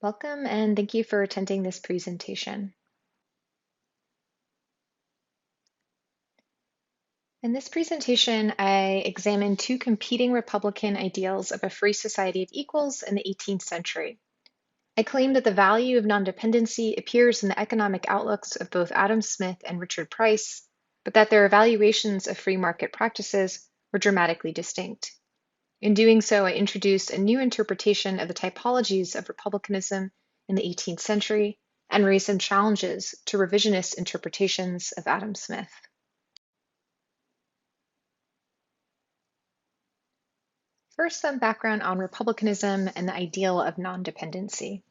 Welcome and thank you for attending this presentation. In this presentation, I examine two competing Republican ideals of a free society of equals in the 18th century. I claim that the value of non-dependency appears in the economic outlooks of both Adam Smith and Richard Price, but that their evaluations of free market practices were dramatically distinct. In doing so, I introduced a new interpretation of the typologies of republicanism in the 18th century and raised some challenges to revisionist interpretations of Adam Smith. First, some background on republicanism and the ideal of non-dependency.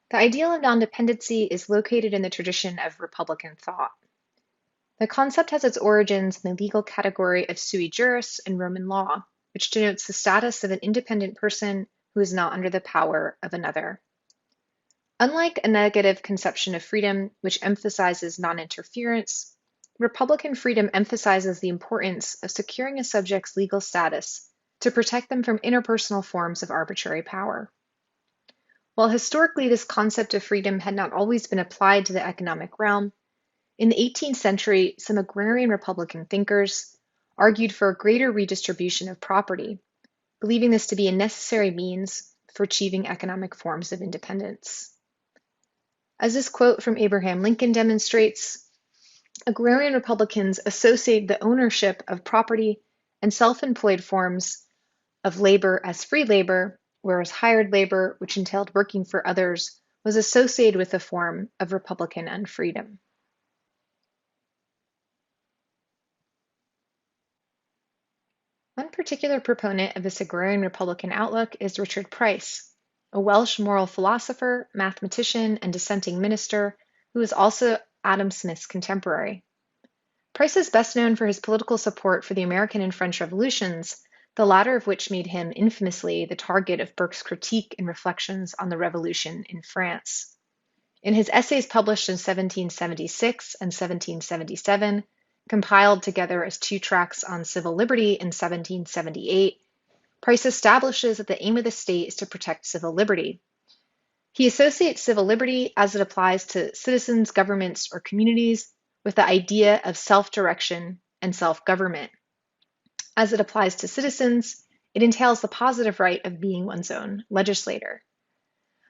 The ideal of non-dependency is located in the tradition of Republican thought. The concept has its origins in the legal category of sui juris in Roman law, which denotes the status of an independent person who is not under the power of another. Unlike a negative conception of freedom, which emphasizes non-interference, Republican freedom emphasizes the importance of securing a subject's legal status to protect them from interpersonal forms of arbitrary power. While historically this concept of freedom had not always been applied to the economic realm, in the 18th century, some agrarian Republican thinkers argued for a greater redistribution of property, believing this to be a necessary means for achieving economic forms of independence. As this quote from Abraham Lincoln demonstrates, agrarian Republicans associate the ownership of property and self-employed forms of labor as free labor, whereas hired labor, which entailed working for others, was associated with a form of Republican unfreedom. One particular proponent of this agrarian Republican outlook is Richard Price, a Welsh moral philosopher, mathematician, and dissenting minister who was also Adam Smith's contemporary. Price is best known for his political support for the American and French revolutions, the latter of which made him infamously the target of Burke's critique and reflections on the revolution in France. In his essays published in 1776 and 1777, compiled together as two tracts on civil liberty in 1778, Price establishes that the aim of the state is to protect civil liberty. He associates civil liberty as it applies to citizens, governments, or communities with the idea of self-direction and self-government. As it applies to citizens, it entails the positive right of being one's own legislator.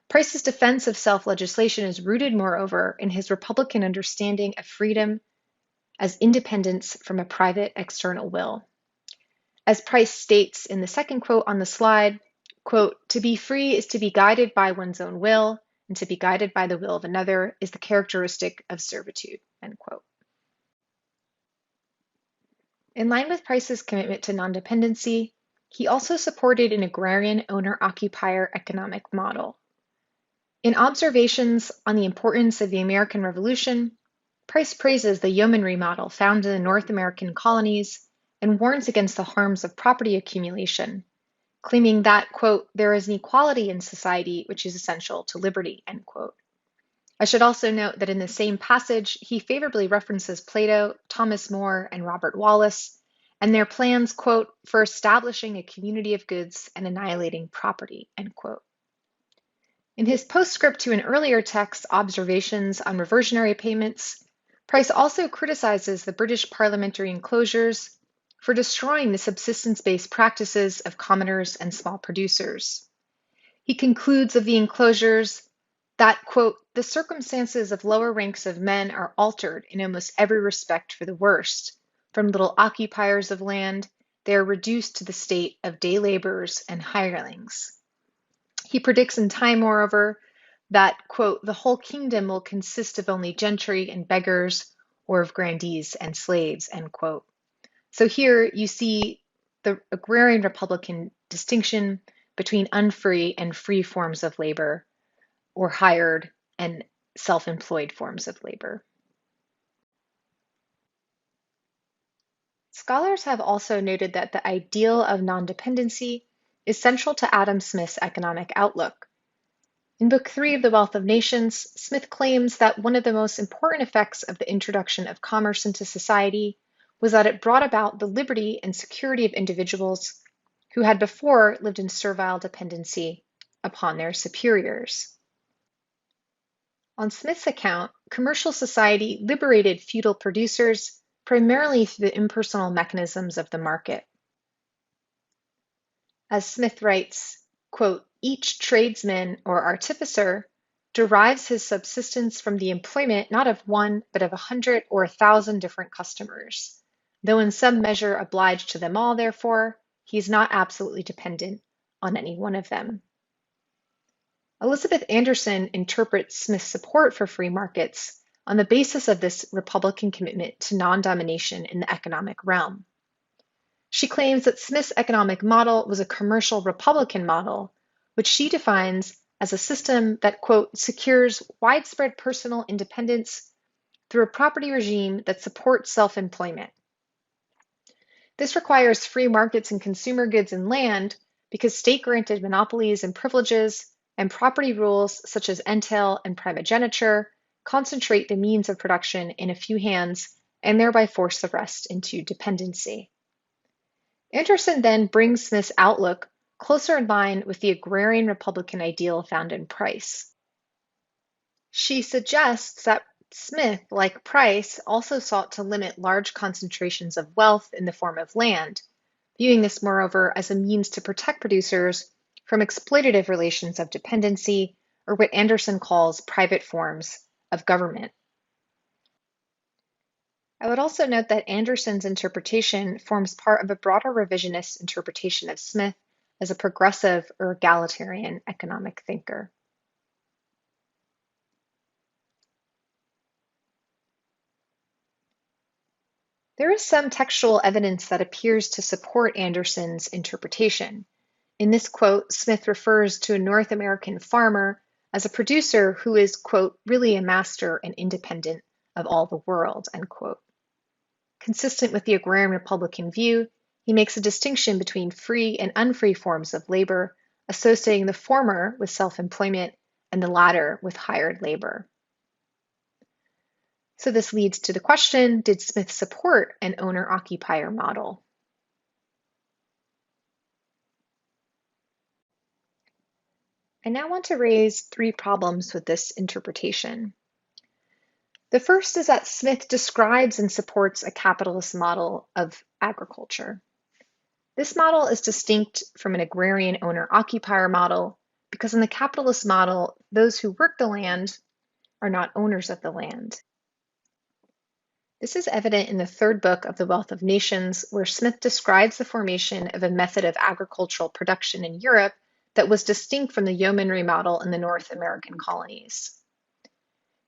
Price's defense of self-legislation is rooted, moreover, in his Republican understanding of freedom as independence from a private external will. As Price states in the second quote on the slide, quote, "To be free is to be guided by one's own will, and to be guided by the will of another is the characteristic of servitude," end quote. In line with Price's commitment to non-dependency, he also supported an agrarian owner-occupier economic model. In Observations on the Importance of the American Revolution, Price praises the yeomanry model found in the North American colonies and warns against the harms of property accumulation, claiming that, quote, "there is an equality in society which is essential to liberty," end quote. I should also note that in the same passage, he favorably references Plato, Thomas More, and Robert Wallace, and their plans, quote, "for establishing a community of goods and annihilating property," end quote. In his postscript to an earlier text, Observations on Reversionary Payments, Price also criticizes the British parliamentary enclosures for destroying the subsistence-based practices of commoners and small producers. He concludes of the enclosures that, quote, "the circumstances of lower ranks of men are altered in almost every respect for the worst. From little occupiers of land, they are reduced to the state of day laborers and hirelings." He predicts in time, moreover, that, quote, "the whole kingdom will consist of only gentry and beggars, or of grandees and slaves," end quote. So here you see the agrarian Republican distinction between unfree and free forms of labor, or hired and self-employed forms of labor. Scholars have also noted that the ideal of non-dependency is central to Adam Smith's economic outlook. In Book 3 of The Wealth of Nations, Smith claims that one of the most important effects of the introduction of commerce into society was that it brought about the liberty and security of individuals who had before lived in servile dependency upon their superiors. On Smith's account, commercial society liberated feudal producers primarily through the impersonal mechanisms of the market. As Smith writes, quote, each tradesman or artificer derives his subsistence from the employment not of one, but of 100 or 1,000 different customers. Though in some measure obliged to them all, therefore, he is not absolutely dependent on any one of them. Elizabeth Anderson interprets Smith's support for free markets on the basis of this Republican commitment to non-domination in the economic realm. She claims that Smith's economic model was a commercial Republican model, which she defines as a system that, quote, secures widespread personal independence through a property regime that supports self-employment. This requires free markets in consumer goods and land because state-granted monopolies and privileges and property rules such as entail and primogeniture concentrate the means of production in a few hands and thereby force the rest into dependency. Anderson then brings Smith's outlook closer in line with the agrarian Republican ideal found in Price. She suggests that Smith, like Price, also sought to limit large concentrations of wealth in the form of land, viewing this, moreover, as a means to protect producers from exploitative relations of dependency, or what Anderson calls private forms of government. I would also note that Anderson's interpretation forms part of a broader revisionist interpretation of Smith as a progressive or egalitarian economic thinker. There is some textual evidence that appears to support Anderson's interpretation. In this quote, Smith refers to a North American farmer as a producer who is, quote, really a master and independent of all the world, end quote. Consistent with the agrarian Republican view, he makes a distinction between free and unfree forms of labor, associating the former with self-employment and the latter with hired labor. So this leads to the question, did Smith support an owner-occupier model? I now want to raise three problems with this interpretation. The first is that Smith describes and supports a capitalist model of agriculture. This model is distinct from an agrarian owner-occupier model because in the capitalist model, those who work the land are not owners of the land. This is evident in the third book of The Wealth of Nations, where Smith describes the formation of a method of agricultural production in Europe that was distinct from the yeomanry model in the North American colonies.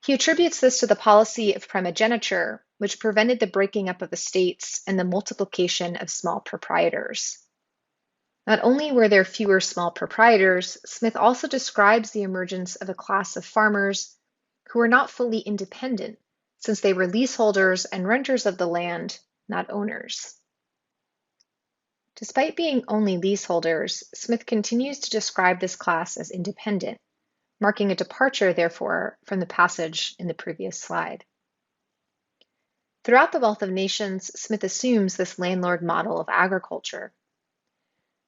He attributes this to the policy of primogeniture, which prevented the breaking up of estates and the multiplication of small proprietors. Not only were there fewer small proprietors, Smith also describes the emergence of a class of farmers who were not fully independent, since they were leaseholders and renters of the land, not owners. Despite being only leaseholders, Smith continues to describe this class as independent, marking a departure, therefore, from the passage in the previous slide. Throughout The Wealth of Nations, Smith assumes this landlord model of agriculture.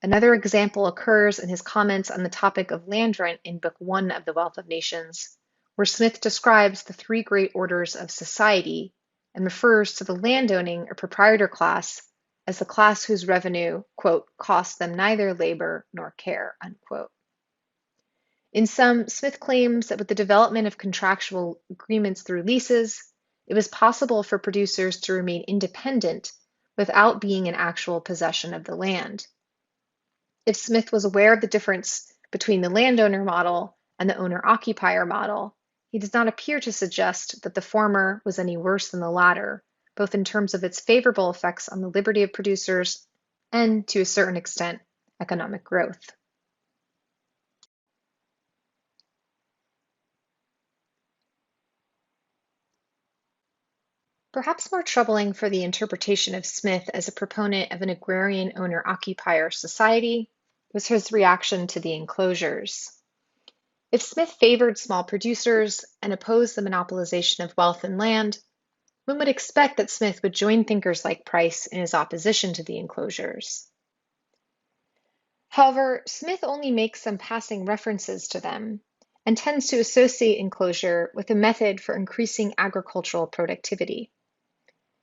Another example occurs in his comments on the topic of land rent in Book 1 of The Wealth of Nations, where Smith describes the three great orders of society and refers to the landowning or proprietor class as the class whose revenue, quote, costs them neither labor nor care, unquote. In sum, Smith claims that with the development of contractual agreements through leases, it was possible for producers to remain independent without being in actual possession of the land. If Smith was aware of the difference between the landowner model and the owner-occupier model, he does not appear to suggest that the former was any worse than the latter, both in terms of its favorable effects on the liberty of producers and, to a certain extent, economic growth. Perhaps more troubling for the interpretation of Smith as a proponent of an agrarian owner-occupier society was his reaction to the Enclosures. If Smith favored small producers and opposed the monopolization of wealth and land, one would expect that Smith would join thinkers like Price in his opposition to the Enclosures. However, Smith only makes some passing references to them, and tends to associate enclosure with a method for increasing agricultural productivity.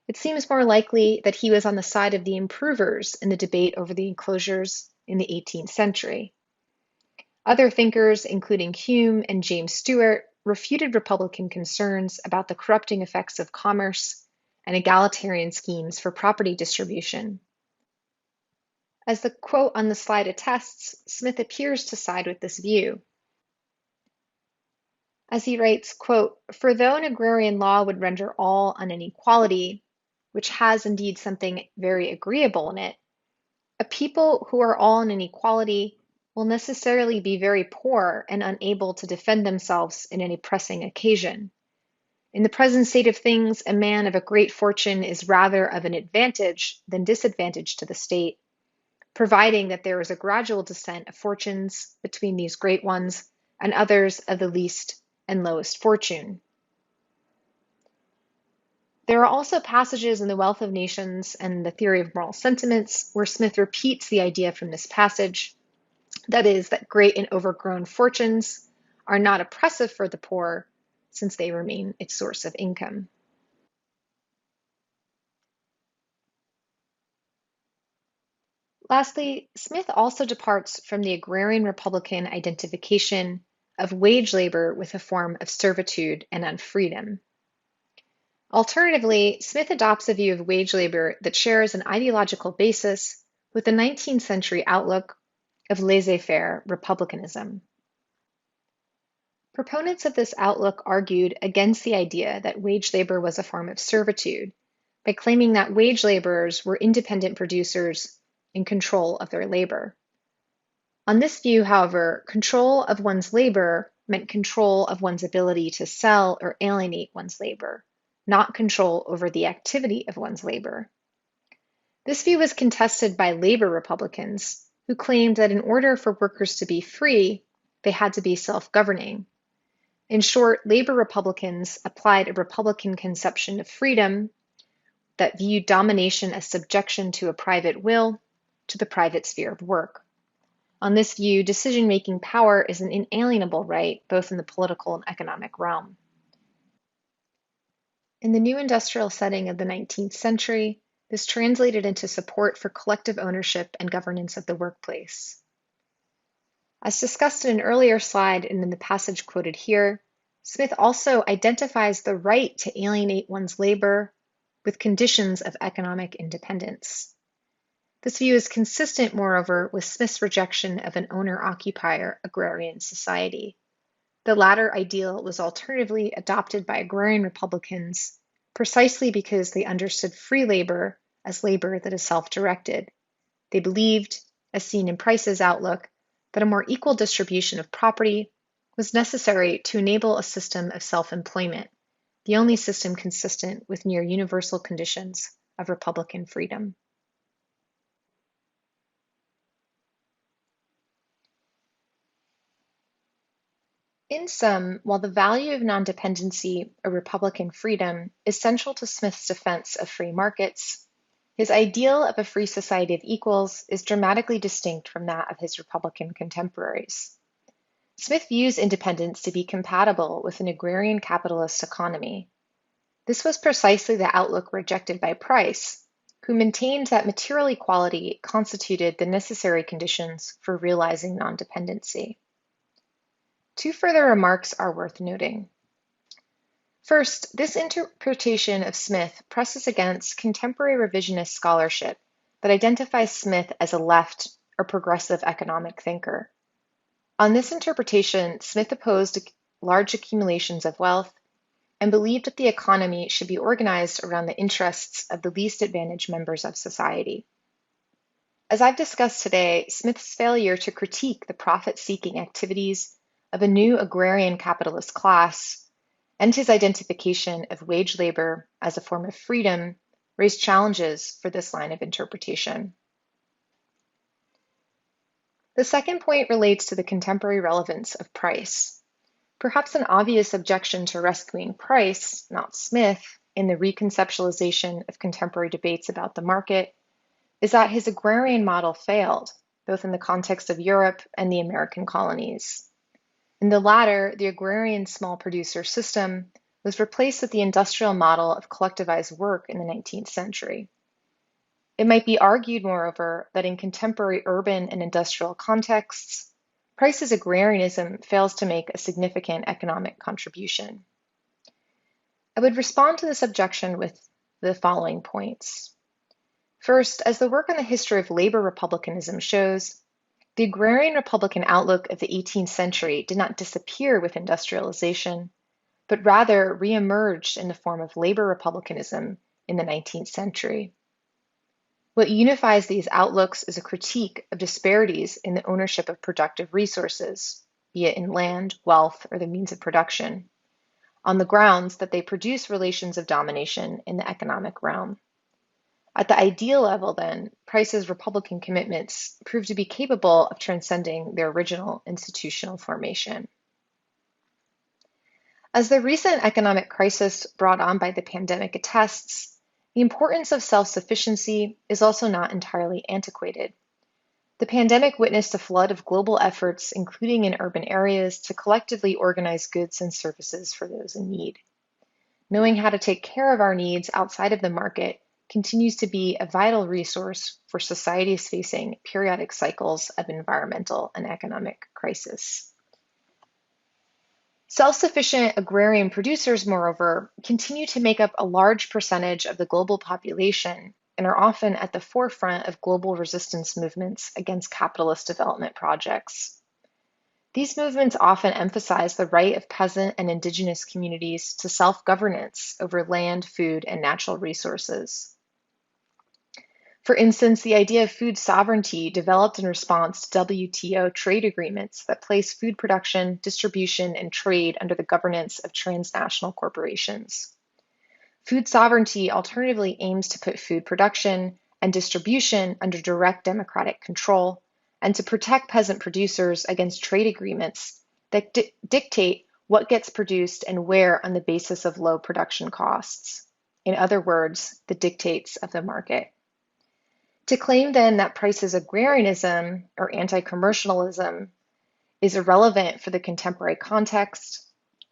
It seems more likely that he was on the side of the improvers in the debate over the enclosures in the 18th century. Other thinkers, including Hume and James Stewart, refuted Republican concerns about the corrupting effects of commerce and egalitarian schemes for property distribution. As the quote on the slide attests, Smith appears to side with this view. As he writes, quote, "For though an agrarian law would render all on an equality, which has indeed something very agreeable in it, a people who are all on an equality will necessarily be very poor and unable to defend themselves in any pressing occasion. In the present state of things, a man of a great fortune is rather of an advantage than disadvantage to the state, providing that there is a gradual descent of fortunes between these great ones and others of the least and lowest fortune." There are also passages in The Wealth of Nations and the Theory of Moral Sentiments where Smith repeats the idea from this passage, that is, that great and overgrown fortunes are not oppressive for the poor, since they remain its source of income. Lastly, Smith also departs from the agrarian Republican identification of wage labor with a form of servitude and unfreedom. Alternatively, Smith adopts a view of wage labor that shares an ideological basis with the 19th century outlook of laissez-faire republicanism. Proponents of this outlook argued against the idea that wage labor was a form of servitude by claiming that wage laborers were independent producers in control of their labor. On this view, however, control of one's labor meant control of one's ability to sell or alienate one's labor, not control over the activity of one's labor. This view was contested by labor Republicans, who claimed that in order for workers to be free, they had to be self-governing. In short, labor Republicans applied a Republican conception of freedom that viewed domination as subjection to a private will to the private sphere of work. On this view, decision-making power is an inalienable right, both in the political and economic realm. In the new industrial setting of the 19th century, this translated into support for collective ownership and governance of the workplace. As discussed in an earlier slide and in the passage quoted here, Smith also identifies the right to alienate one's labor with conditions of economic independence. This view is consistent, moreover, with Smith's rejection of an owner-occupier agrarian society. The latter ideal was alternatively adopted by agrarian Republicans precisely because they understood free labor as labor that is self-directed. They believed, as seen in Price's outlook, that a more equal distribution of property was necessary to enable a system of self-employment, the only system consistent with near universal conditions of Republican freedom. In sum, while the value of non-dependency or Republican freedom is central to Smith's defense of free markets, his ideal of a free society of equals is dramatically distinct from that of his Republican contemporaries. Smith views independence to be compatible with an agrarian capitalist economy. This was precisely the outlook rejected by Price, who maintained that material equality constituted the necessary conditions for realizing non-dependency. Two further remarks are worth noting. First, this interpretation of Smith presses against contemporary revisionist scholarship that identifies Smith as a left or progressive economic thinker. On this interpretation, Smith opposed large accumulations of wealth and believed that the economy should be organized around the interests of the least advantaged members of society. As I've discussed today, Smith's failure to critique the profit-seeking activities of a new agrarian capitalist class and his identification of wage labor as a form of freedom raised challenges for this line of interpretation. The second point relates to the contemporary relevance of Price. Perhaps an obvious objection to rescuing Price, not Smith, in the reconceptualization of contemporary debates about the market is that his agrarian model failed, both in the context of Europe and the American colonies. In the latter, the agrarian small producer system was replaced with the industrial model of collectivized work in the 19th century. It might be argued, moreover, that in contemporary urban and industrial contexts, Price's agrarianism fails to make a significant economic contribution. I would respond to this objection with the following points. First, as the work on the history of labor republicanism shows, the agrarian republican outlook of the 18th century did not disappear with industrialization, but rather reemerged in the form of labor republicanism in the 19th century. What unifies these outlooks is a critique of disparities in the ownership of productive resources, be it in land, wealth, or the means of production, on the grounds that they produce relations of domination in the economic realm. At the ideal level, then, Price's Republican commitments proved to be capable of transcending their original institutional formation. As the recent economic crisis brought on by the pandemic attests, the importance of self-sufficiency is also not entirely antiquated. The pandemic witnessed a flood of global efforts, including in urban areas, to collectively organize goods and services for those in need. Knowing how to take care of our needs outside of the market continues to be a vital resource for societies facing periodic cycles of environmental and economic crisis. Self-sufficient agrarian producers, moreover, continue to make up a large percentage of the global population and are often at the forefront of global resistance movements against capitalist development projects. These movements often emphasize the right of peasant and indigenous communities to self-governance over land, food, and natural resources. For instance, the idea of food sovereignty developed in response to WTO trade agreements that place food production, distribution, and trade under the governance of transnational corporations. Food sovereignty alternatively aims to put food production and distribution under direct democratic control and to protect peasant producers against trade agreements that dictate what gets produced and where on the basis of low production costs. In other words, the dictates of the market. To claim then that Price's agrarianism or anti-commercialism is irrelevant for the contemporary context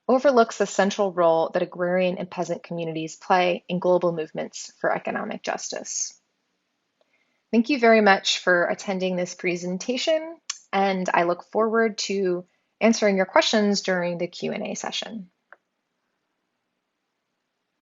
overlooks the central role that agrarian and peasant communities play in global movements for economic justice. Thank you very much for attending this presentation, and I look forward to answering your questions during the Q&A session.